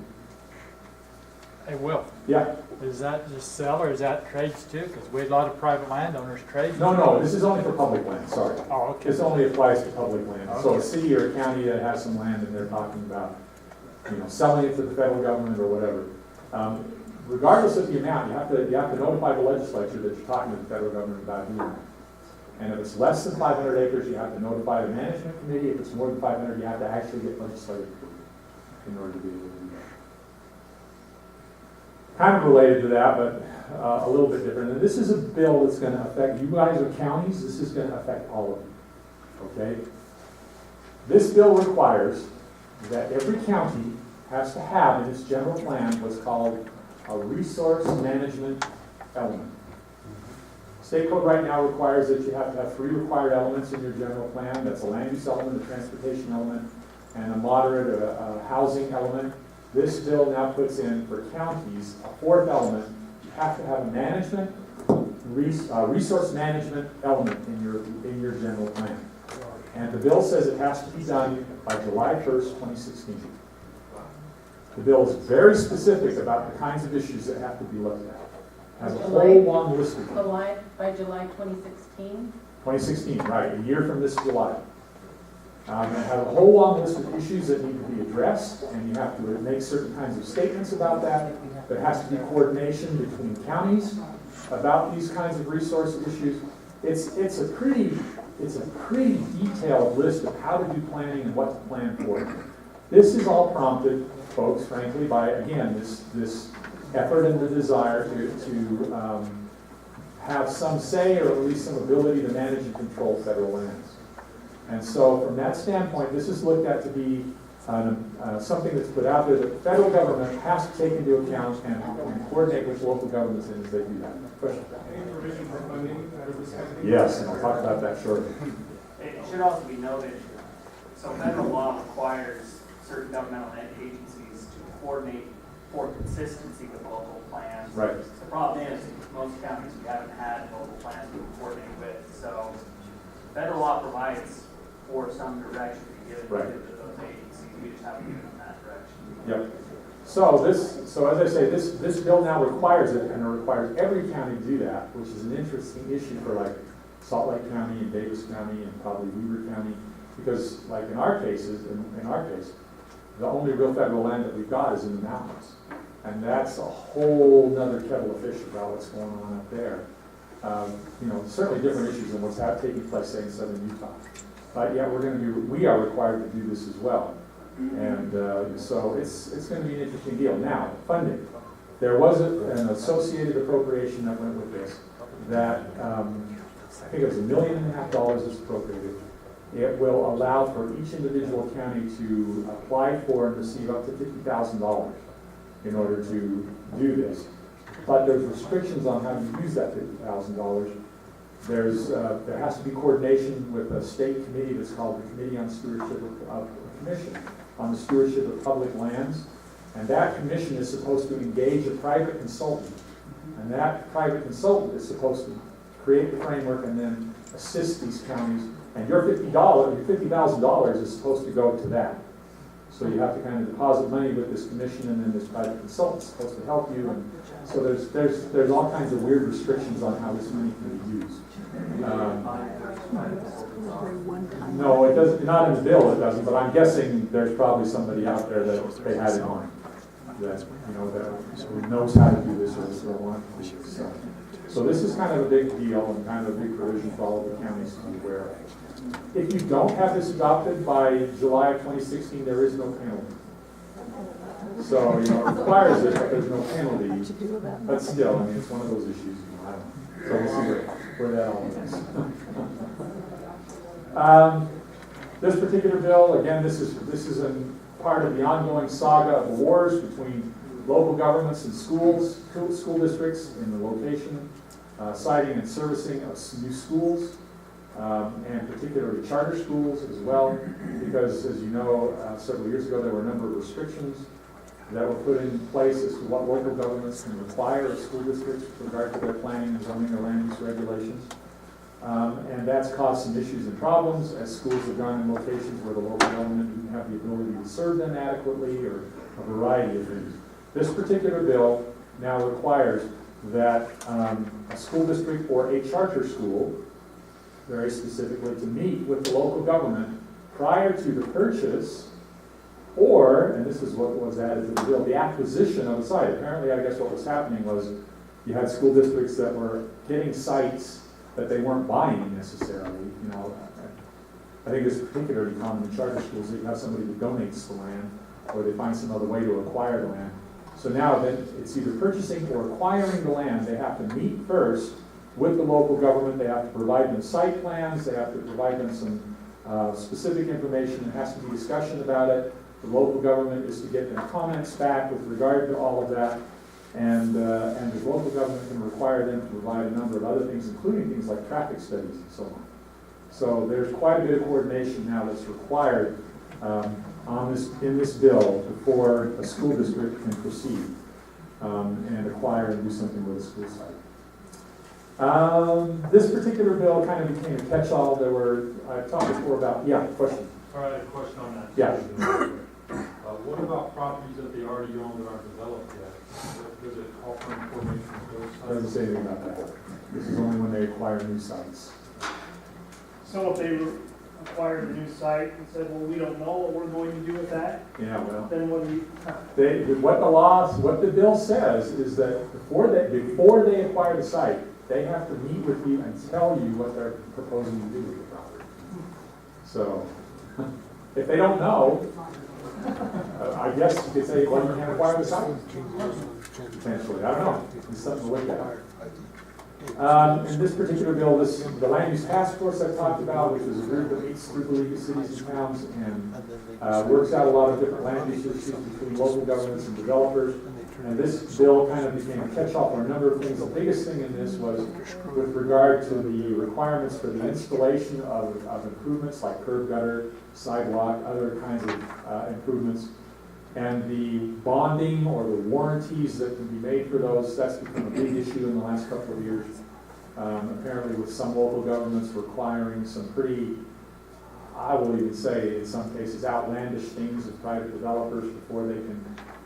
Hey, Will, Yeah, is that just sell or is that trades too? Because we had a lot of private landowners trade. no, this is only for public land, sorry. Oh, okay. This only applies to public land. So a Okay. city or a county that has some land and they're talking about, selling it to the federal government or whatever. Regardless of the amount, you have to notify the legislature that you're talking to the federal government about doing that. And if it's less than 500 acres, you have to notify the management committee. If it's more than 500, you have to actually get legislative approval in order to be able to do that. Kind of related to that, but a little bit different. And this is a bill that's going to affect, you guys are counties, this is going to affect all of you, okay? This bill requires that every county has to have in its general plan what's called a resource management element. State code right now requires that you have to have 3 required elements in your general plan. That's a land use element, a transportation element, and a moderate a housing element. This bill now puts in for counties a 4th element. You have to have a management, resource management element in your general plan. And the bill says it has to be done by July 1st, 2016. The bill is very specific about the kinds of issues that have to be looked at. Has a whole long list of them. By July 2016? 2016, right, a year from this July. It has a whole long list of issues that need to be addressed, and you have to make certain kinds of statements about that. There has to be coordination between counties about these kinds of resource issues. It's a pretty detailed list of how to do planning and what to plan for. This is all prompted, folks, frankly, by, again, this effort and the desire to have some say or at least some ability to manage and control federal lands. And so from that standpoint, this is looked at to be something that's put out there that the federal government has to take into account and coordinate with local governments as they do that. Question? Any provision for funding out of this kind of thing? Yes, and I'll talk about that shortly. It should also be noted, so federal law requires certain governmental agencies to coordinate for consistency with local plans. Right. The problem is, most counties we haven't had local plans to coordinate with, so federal law provides for some direction to be given Right. to those agencies, we just haven't given them that direction. Yep. So as I say, this bill now requires it, and it requires every county to do that, which is an interesting issue for like Salt Lake County and Davis County and probably Weaver County, because like in our case, the only real federal land that we've got is in the mountains. And that's a whole nother kettle of fish about what's going on up there. Certainly different issues than what's taking place, say, in southern Utah. But yeah, we are required to do this as well. And so it's going to be an interesting deal. Now, funding. There was an associated appropriation that went with this that I think it was $1.5 million that's appropriated. It will allow for each individual county to apply for and receive up to $50,000 in order to do this. But there's restrictions on how to use that $50,000. There has to be coordination with a state committee that's called the Committee on Stewardship of Commission on the Stewardship of Public Lands. And that commission is supposed to engage a private consultant. And that private consultant is supposed to create the framework and then assist these counties. And your $50,000 is supposed to go to that. So you have to kind of deposit money with this commission, and then this private consultant is supposed to help you. And so there's all kinds of weird restrictions on how this money can be used. No, it doesn't. Not in the bill, it doesn't. But I'm guessing there's probably somebody out there that they had in mind that that knows how to do this or so on. So this is kind of a big deal and kind of a big provision for all of the counties to be aware of. If you don't have this adopted by July of 2016, there is no penalty. So, it requires it, but there's no penalty. But still, it's one of those issues. I don't know. So we'll see where that all ends. This particular bill, again, this is a part of the ongoing saga of wars between local governments and schools, school districts in the location, siting and servicing of new schools. And particularly charter schools as well, because as you know, several years ago there were a number of restrictions that were put in place as to what local governments can require of school districts with regard to their planning and zoning or land use regulations. And that's caused some issues and problems as schools have gone in locations where the local government didn't have the ability to serve them adequately or a variety of things. This particular bill now requires that a school district or a charter school, very specifically, to meet with the local government prior to the purchase, or, and this is what was added to the bill, the acquisition of a site. Apparently, I guess what was happening was you had school districts that were getting sites that they weren't buying necessarily. You know, I think it's particularly common in charter schools that you have somebody that donates the land, or they find some other way to acquire the land. So now that it's either purchasing or acquiring the land, they have to meet first with the local government. They have to provide them site plans. They have to provide them some specific information. There has to be discussion about it. The local government is to get their comments back with regard to all of that. And the local government can require them to provide a number of other things, including things like traffic studies and so on. So there's quite a bit of coordination now that's required in this bill before a school district can proceed and acquire and do something with a school site. This particular bill kind of became a catch-all. I talked before about, yeah, question. All right, a question on that. Yeah. What about properties that they already own that aren't developed yet? Does it offer information on those sites? Doesn't say anything about that. This is only when they acquire new sites. So if they acquired a new site and said, well, we don't know what we're going to do with that, Yeah, well. then what do you? What the bill says is that before they acquire the site, they have to meet with you and tell you what they're proposing to do with the property. So, if they don't know, I guess you could say, well, you can't acquire the site. Potentially, I don't know. It's something to look at. In this particular bill, the land use task force I talked about, which is a group that meets through the League of Cities and Towns and works out a lot of different land use issues between local governments and developers. And this bill kind of became a catch-all for a number of things. The biggest thing in this was with regard to the requirements for the installation of improvements like curb gutter, sidewalk, other kinds of improvements. And the bonding or the warranties that can be made for those, that's become a big issue in the last couple of years. Apparently with some local governments requiring some pretty, I will even say in some cases, outlandish things of private developers before they can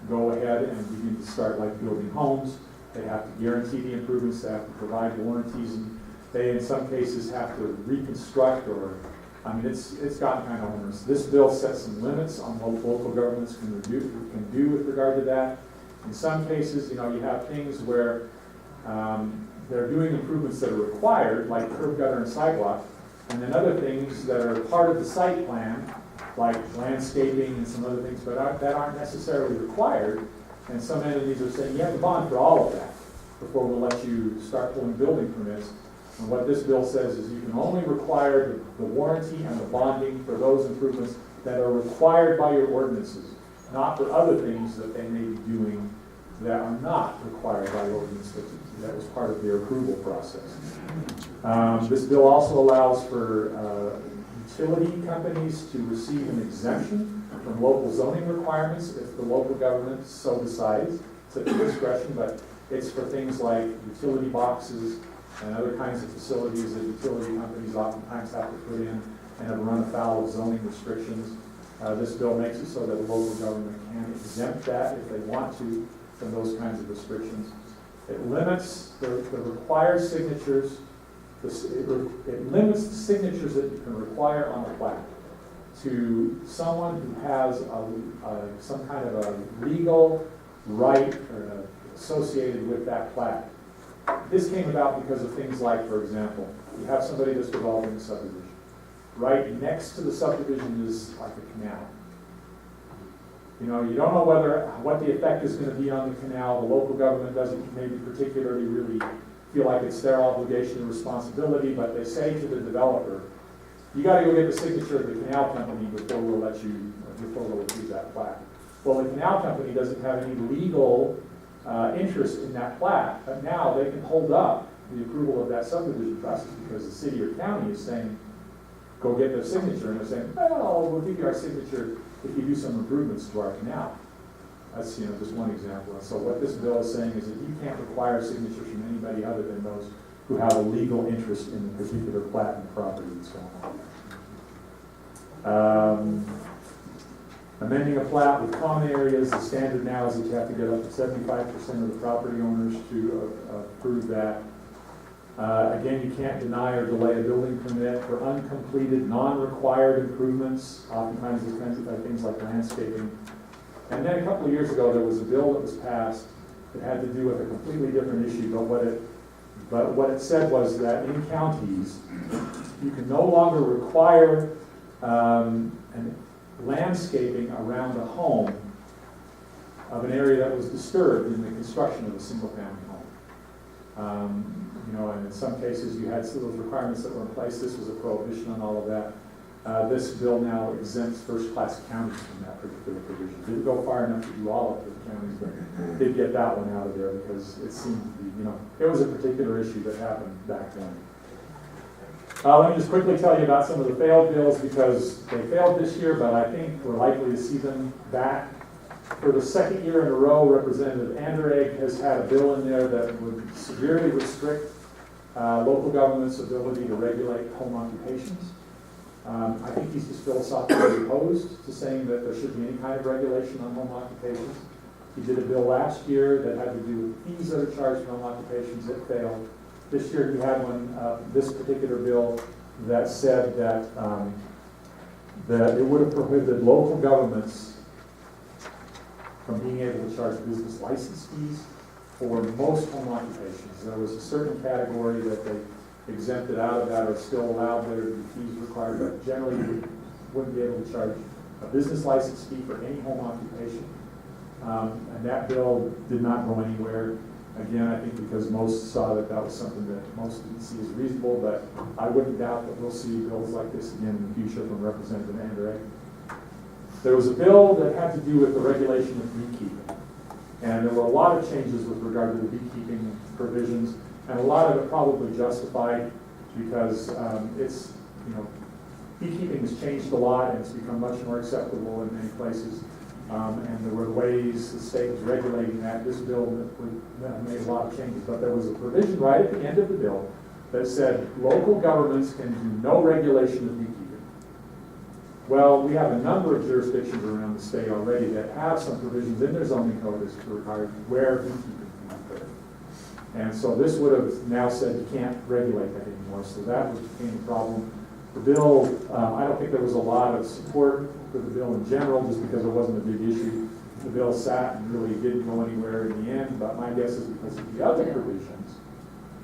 go ahead and begin to start like building homes. They have to guarantee the improvements, they have to provide warranties, and they in some cases have to reconstruct or, I mean, it's gotten kind of onerous. This bill sets some limits on what local governments can do with regard to that. In some cases, you know, you have things where they're doing improvements that are required, like curb gutter and sidewalk, and then other things that are part of the site plan, like landscaping and some other things, but that aren't necessarily required. And some entities are saying, you have to bond for all of that before we'll let you start pulling building permits. And what this bill says is you can only require the warranty and the bonding for those improvements that are required by your ordinances, not for other things that they may be doing that are not required by ordinance that was part of their approval process. This bill also allows for utility companies to receive an exemption from local zoning requirements if the local government so decides. It's at the discretion, but it's for things like utility boxes and other kinds of facilities that utility companies oftentimes have to put in and have run afoul of zoning restrictions. This bill makes it so that the local government can exempt that if they want to from those kinds of restrictions. It limits the required signatures. It limits the signatures that you can require on a plat to someone who has some kind of a legal right associated with that plat. This came about because of things like, for example, you have somebody that's developing a subdivision. Right next to the subdivision is like a canal. You know, you don't know what the effect is going to be on the canal. The local government doesn't maybe particularly really feel like it's their obligation and responsibility, but they say to the developer, you got to go get the signature of the canal company before we'll approve that plat. Well, the canal company doesn't have any legal interest in that plat, but now they can hold up the approval of that subdivision process because the city or county is saying, go get their signature, and they're saying, well, we'll give you our signature if you do some improvements to our canal. That's, you know, just one example. And so what this bill is saying is that you can't require signatures from anybody other than those who have a legal interest in the particular plat and property that's going on. Amending a plat with common areas, the standard now is that you have to get up to 75% of the property owners to approve that. Again, you can't deny or delay a building permit for uncompleted, non-required improvements. Oftentimes it's meant by things like landscaping. And then a couple of years ago, there was a bill that was passed that had to do with a completely different issue, but what it said was that in counties, you can no longer require landscaping around a home of an area that was disturbed in the construction of a single-family home. You know, and in some cases, you had some of those requirements that were in place. This was a prohibition on all of that. This bill now exempts first-class counties from that particular provision. Didn't go far enough to do all of the counties, but did get that one out of there because it seemed to be, you know, it was a particular issue that happened back then. Let me just quickly tell you about some of the failed bills because they failed this year, but I think we're likely to see them back. For the second year in a row, Representative Anderegg has had a bill in there that would severely restrict local government's ability to regulate home occupations. I think he's just philosophically opposed to saying that there should be any kind of regulation on home occupations. He did a bill last year that had to do with fees that are charged for home occupations. It failed. This year he had one, this particular bill, that said that, that it would have prohibited local governments from being able to charge business license fees for most home occupations. There was a certain category that they exempted out of that or still allowed there to be fees required, but generally you wouldn't be able to charge a business license fee for any home occupation. And that bill did not go anywhere. Again, I think because most saw that that was something that most didn't see as reasonable, but I wouldn't doubt that we'll see bills like this again in the future from Representative Anderegg. There was a bill that had to do with the regulation of beekeeping. And there were a lot of changes with regard to the beekeeping provisions, and a lot of it probably justified because it's, you know, beekeeping has changed a lot and it's become much more acceptable in many places. And there were ways the state was regulating that. This bill made a lot of changes, but there was a provision right at the end of the bill that said local governments can do no regulation of beekeeping. Well, we have a number of jurisdictions around the state already that have some provisions in their zoning code as to regard where beekeeping can occur. And so this would have now said you can't regulate that anymore, so that became a problem. The bill, I don't think there was a lot of support for the bill in general, just because it wasn't a big issue. The bill sat and really didn't go anywhere in the end, but my guess is because of the other provisions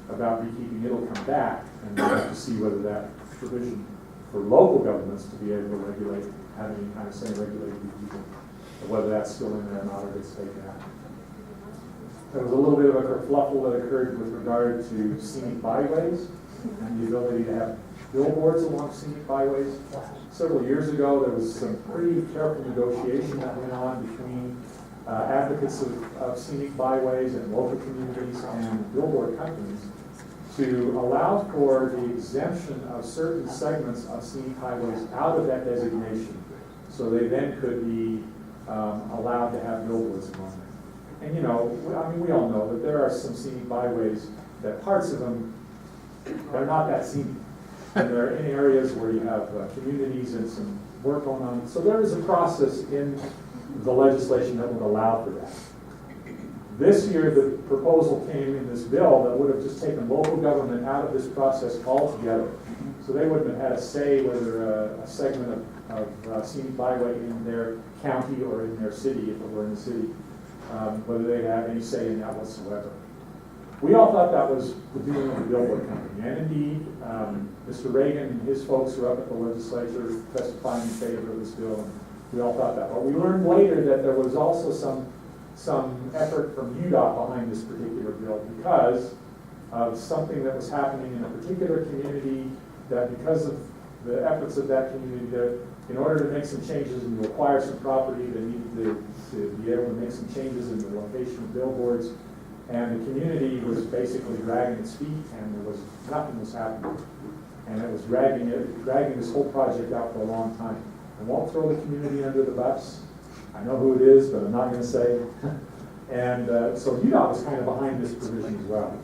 about beekeeping, it'll come back, and we'll have to see whether that provision for local governments to be able to regulate, have any kind of say regulated beekeeping, or whether that's still in there or not, or gets taken out. There was a little bit of a kerfluffle that occurred with regard to scenic byways and the ability to have billboards along scenic byways. Several years ago, there was some pretty careful negotiation that went on between advocates of scenic byways and local communities and billboard companies to allow for the exemption of certain segments of scenic highways out of that designation, so they then could be allowed to have billboards along them. And you know, I mean, we all know that there are some scenic byways that parts of them, they're not that scenic. And they're in areas where you have communities and some work going on. So there is a process in the legislation that would allow for that. This year, the proposal came in this bill that would have just taken local government out of this process altogether. So they wouldn't have had a say whether a segment of scenic byway in their county or in their city, if it were in the city, whether they have any say in that whatsoever. We all thought that was the doing of the billboard company, and indeed, Mr. Reagan and his folks were up at the legislature testifying in favor of this bill, and we all thought that. But we learned later that there was also some effort from UDOT behind this particular bill because of something that was happening in a particular community, that because of the efforts of that community, that in order to make some changes and acquire some property, they needed to be able to make some changes in the location of billboards. And the community was basically dragging its feet, and nothing was happening. And it was dragging this whole project out for a long time. I won't throw the community under the bus. I know who it is, but I'm not going to say. And so UDOT was kind of behind this provision as well.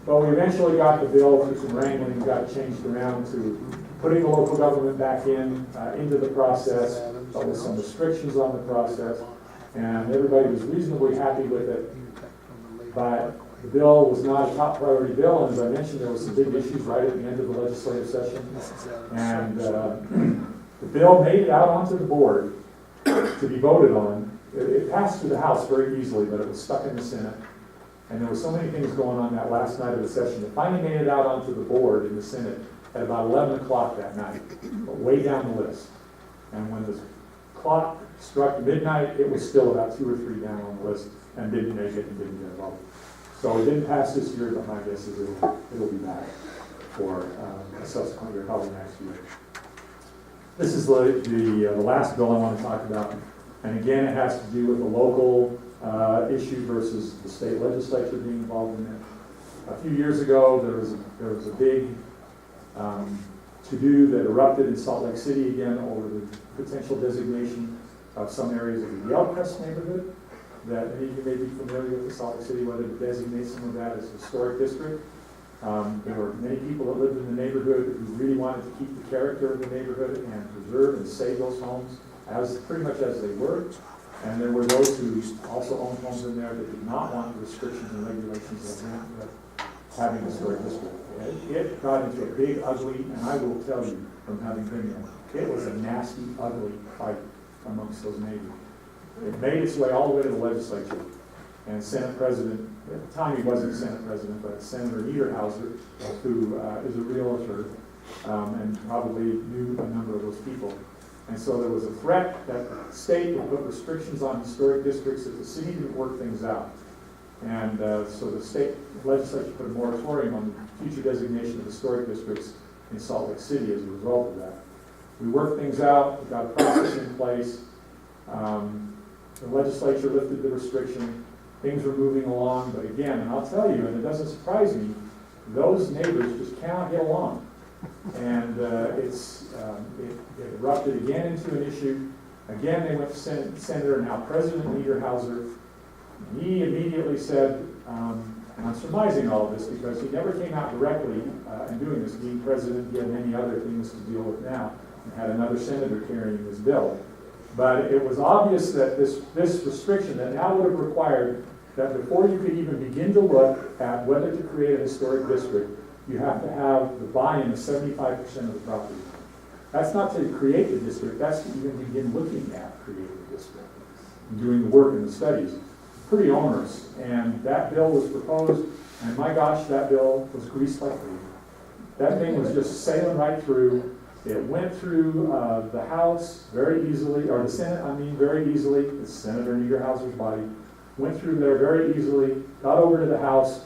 But we eventually got the bill through some wrangling and got it changed around to putting the local government back into the process, but with some restrictions on the process, and everybody was reasonably happy with it. But the bill was not a top priority bill, and as I mentioned, there were some big issues right at the end of the legislative session. And the bill made it out onto the board to be voted on. It passed through the House very easily, but it was stuck in the Senate. And there were so many things going on that last night of the session. It finally made it out onto the board in the Senate at about 11 o'clock that night, but way down the list. And when the clock struck midnight, it was still about 2 or 3 down on the list and didn't make it and didn't get a vote. So it didn't pass this year, but my guess is it'll be back for a subsequent year, probably next year. This is the last bill I want to talk about. And again, it has to do with the local issue versus the state legislature being involved in it. A few years ago, there was a big to-do that erupted in Salt Lake City again over the potential designation of some areas of the Yale Crest neighborhood that many of you may be familiar with in Salt Lake City, whether to designate some of that as a historic district. There were many people that lived in the neighborhood who really wanted to keep the character of the neighborhood and preserve and save those homes as pretty much as they were. And there were those who also owned homes in there that did not want the restrictions and regulations that went with having a historic district. It got into a big, ugly, and I will tell you from having been there, it was a nasty, ugly fight amongst those neighbors. It made its way all the way to the legislature. And Senate President, at the time he wasn't Senate President, but Senator Niederhauser, who is a realtor and probably knew a number of those people. And so there was a threat that the state would put restrictions on historic districts if the city didn't work things out. And so the state legislature put a moratorium on the future designation of historic districts in Salt Lake City as a result of that. We worked things out, we got a process in place. The legislature lifted the restriction. Things were moving along, but again, and I'll tell you, and it doesn't surprise me, those neighbors just cannot get along. And it erupted again into an issue. Again, they went to Senator, now President Niederhauser. He immediately said, and I'm surmising all of this because he never came out directly in doing this. Being president, he had many other things to deal with now, and had another senator carrying this bill. But it was obvious that this restriction that now would have required that before you could even begin to look at whether to create a historic district, you have to have the buy-in of 75% of the property. That's not to create the district, that's to even begin looking at creating the district and doing the work and the studies. Pretty onerous. And that bill was proposed, and my gosh, that bill was greased like glue. That thing was just sailing right through. It went through the House very easily, or the Senate, very easily. It's Senator Niederhauser's body. Went through there very easily, got over to the House.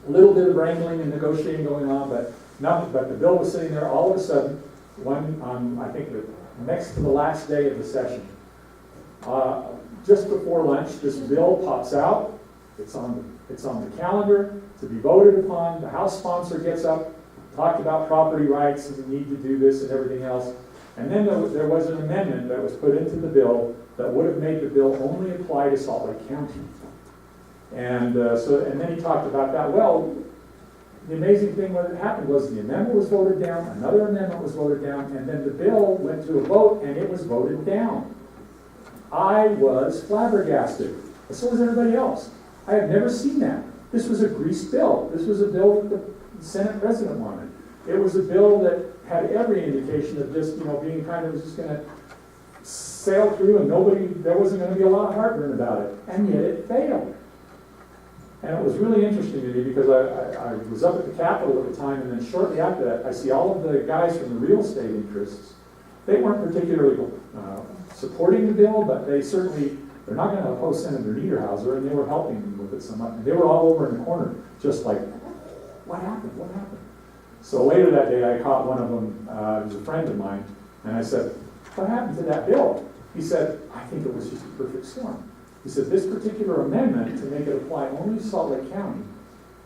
A little bit of wrangling and negotiating going on, but nothing. But the bill was sitting there all of a sudden, I think next to the last day of the session. Just before lunch, this bill pops out. It's on the calendar to be voted upon. The House sponsor gets up, talked about property rights and the need to do this and everything else. And then there was an amendment that was put into the bill that would have made the bill only apply to Salt Lake County. And then he talked about that. Well, the amazing thing that happened was the amendment was voted down, another amendment was voted down, and then the bill went to a vote and it was voted down. I was flabbergasted. So was everybody else. I have never seen that. This was a greased bill. This was a bill that the Senate President wanted. It was a bill that had every indication of just, being kind of just going to sail through and there wasn't going to be a lot of heartburn about it. And yet it failed. And it was really interesting to me because I was up at the Capitol at the time, and then shortly after that, I see all of the guys from the real estate interests. They weren't particularly supporting the bill, but they're not going to oppose Senator Niederhauser, and they were helping him with it somewhat. And they were all over in the corner, just like, what happened? What happened? So later that day, I caught one of them, he was a friend of mine, and I said, what happened to that bill? He said, I think it was just a perfect storm. He said, this particular amendment, to make it apply only to Salt Lake County,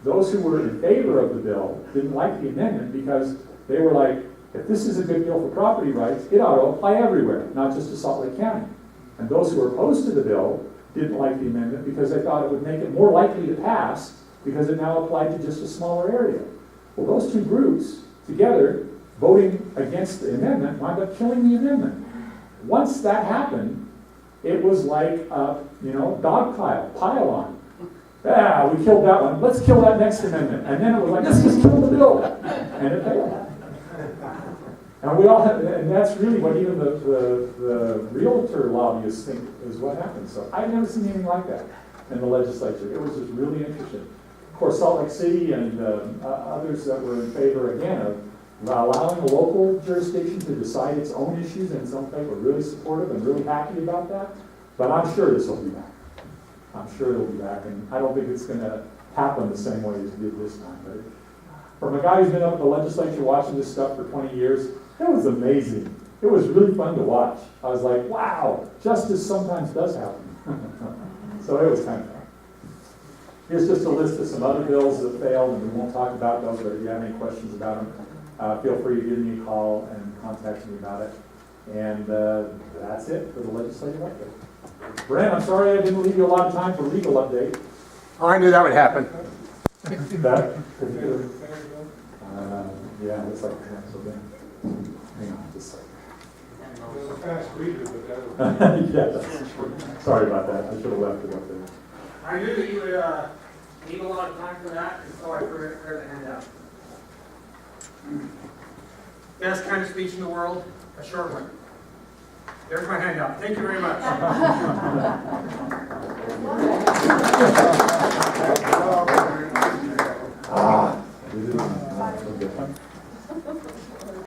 those who were in favor of the bill didn't like the amendment because they were like, if this is a good bill for property rights, it ought to apply everywhere, not just to Salt Lake County. And those who were opposed to the bill didn't like the amendment because they thought it would make it more likely to pass because it now applied to just a smaller area. Well, those two groups together voting against the amendment wound up killing the amendment. once that happened, it was like, dog pile on. Yeah, we killed that one, let's kill that next amendment. And then it was like, let's just kill the bill. And it failed. And we all have, and that's really what even the realtor lobbyists think is what happened. So I've never seen anything like that in the legislature. It was just really interesting. Of course, Salt Lake City and others that were in favor, again, of allowing a local jurisdiction to decide its own issues in some way were really supportive and really happy about that. But I'm sure this will be back. I'm sure it'll be back, and I don't think it's going to happen the same way as it did this time. But from a guy who's been up at the legislature watching this stuff for 20 years, it was amazing. It was really fun to watch. I was like, wow, justice sometimes does happen. So it was kind of fun. Here's just a list of some other bills that failed, and we won't talk about those, but if you have any questions about them, feel free to give me a call and contact me about it. And that's it for the legislative update. Brent, I'm sorry I didn't leave you a lot of time for legal update. Oh, I knew that would happen. Yeah, looks like a cancel thing. Hang on just a second. Yeah, that's true. Sorry about that. I should have left it up there. I knew that you would need a lot of time for that, and so I prepared the handout. Best kind of speech in the world, a short one. There's my handout. Thank you very much. This is